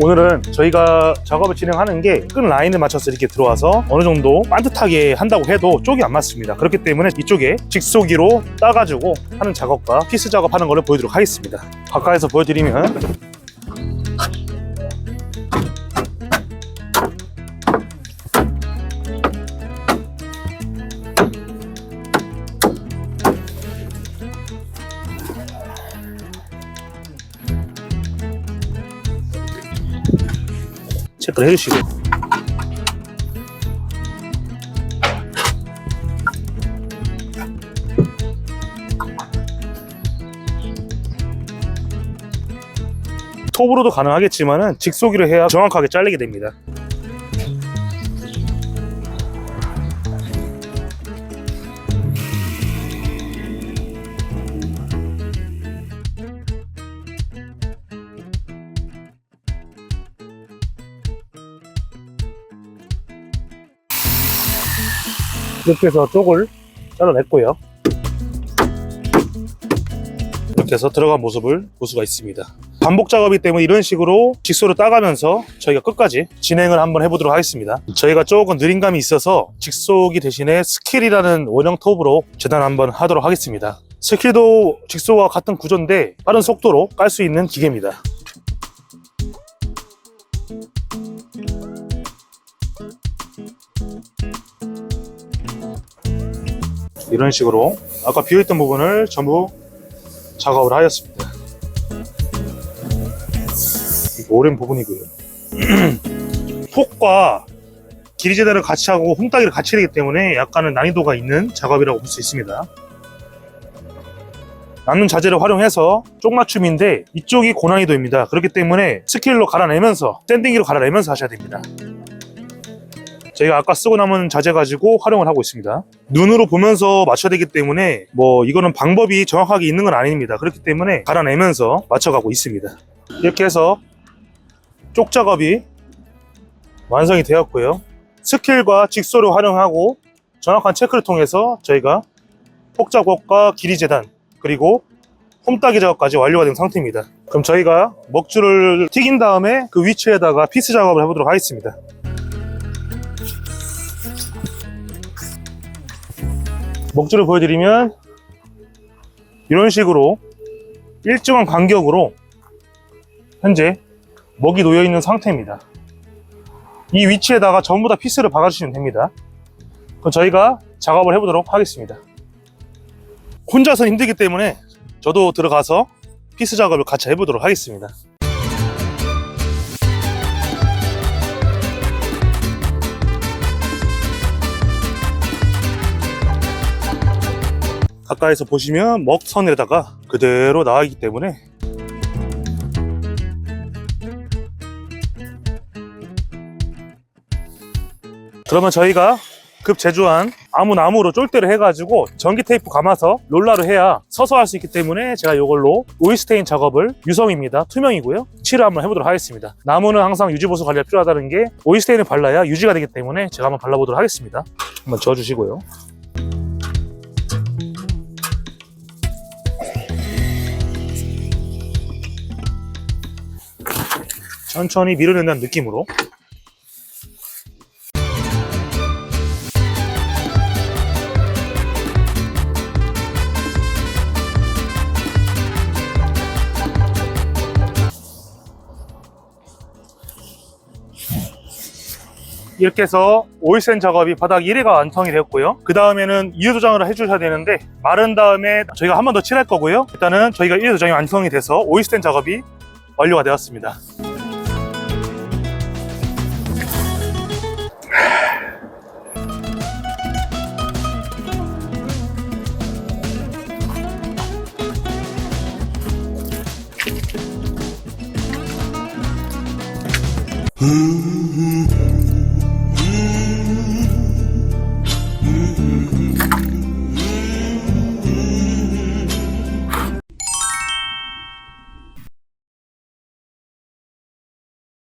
오늘은 저희가 작업을 진행하는 게 끈 라인을 맞춰서 이렇게 들어와서 어느 정도 반듯하게 한다고 해도 쪽이 안 맞습니다. 그렇기 때문에 이쪽에 직소기로 따가지고 하는 작업과 피스 작업하는 거를 보여드리도록 하겠습니다. 가까이서 보여드리면 체크를 해주시고, 톱으로도 가능하겠지만은 직소기로 해야 정확하게 잘리게 됩니다. 이렇게 해서 쪽을 잘라냈고요. 이렇게 해서 들어간 모습을 볼 수가 있습니다. 반복 작업이기 때문에 이런 식으로 직소를 따가면서 저희가 끝까지 진행을 한번 해보도록 하겠습니다. 저희가 조금 느린 감이 있어서 직소기 대신에 스킬이라는 원형 톱으로 재단 한번 하도록 하겠습니다. 스킬도 직소와 같은 구조인데 빠른 속도로 깔 수 있는 기계입니다. 이런 식으로 아까 비어있던 부분을 전부 작업을 하였습니다. 오랜 부분이고요. 폭과 길이 재단을 같이 하고 홈따기를 같이 되기 때문에 약간은 난이도가 있는 작업이라고 볼 수 있습니다. 남는 자재를 활용해서 쪽 맞춤인데 이쪽이 고난이도입니다. 그렇기 때문에 스킬로 갈아내면서 샌딩기로 갈아내면서 하셔야 됩니다. 저희가 아까 쓰고 남은 자재 가지고 활용을 하고 있습니다. 눈으로 보면서 맞춰야 되기 때문에 이거는 방법이 정확하게 있는 건 아닙니다. 그렇기 때문에 갈아내면서 맞춰가고 있습니다. 이렇게 해서 쪽 작업이 완성이 되었고요. 스킬과 직소를 활용하고 정확한 체크를 통해서 저희가 폭 작업과 길이 재단 그리고 홈따기 작업까지 완료가 된 상태입니다. 그럼 저희가 먹줄을 튀긴 다음에 그 위치에다가 피스 작업을 해보도록 하겠습니다. 먹줄을 보여드리면 이런 식으로 일정한 간격으로 현재 먹이 놓여있는 상태입니다. 이 위치에다가 전부 다 피스를 박아주시면 됩니다. 그럼 저희가 작업을 해보도록 하겠습니다. 혼자서는 힘들기 때문에 저도 들어가서 피스 작업을 같이 해보도록 하겠습니다. 가까이서 보시면 먹선에다가 그대로 나와 있기 때문에 그러면 저희가 급 제조한 나무로 쫄대를 해가지고 전기 테이프 감아서 롤러를 해야 서서 할 수 있기 때문에 제가 이걸로 오일스테인 작업을, 유성입니다. 투명이고요. 칠을 한번 해보도록 하겠습니다. 나무는 항상 유지보수 관리가 필요하다는 게 오일스테인을 발라야 유지가 되기 때문에 제가 한번 발라보도록 하겠습니다. 한번 저어주시고요. 천천히 밀어낸다는 느낌으로 이렇게 해서 오일센 작업이 바닥 1회가 완성이 되었고요. 그 다음에는 이유 도장을 해주셔야 되는데 마른 다음에 저희가 한 번 더 칠할 거고요. 일단은 저희가 이유 도장이 완성이 돼서 오일센 작업이 완료가 되었습니다.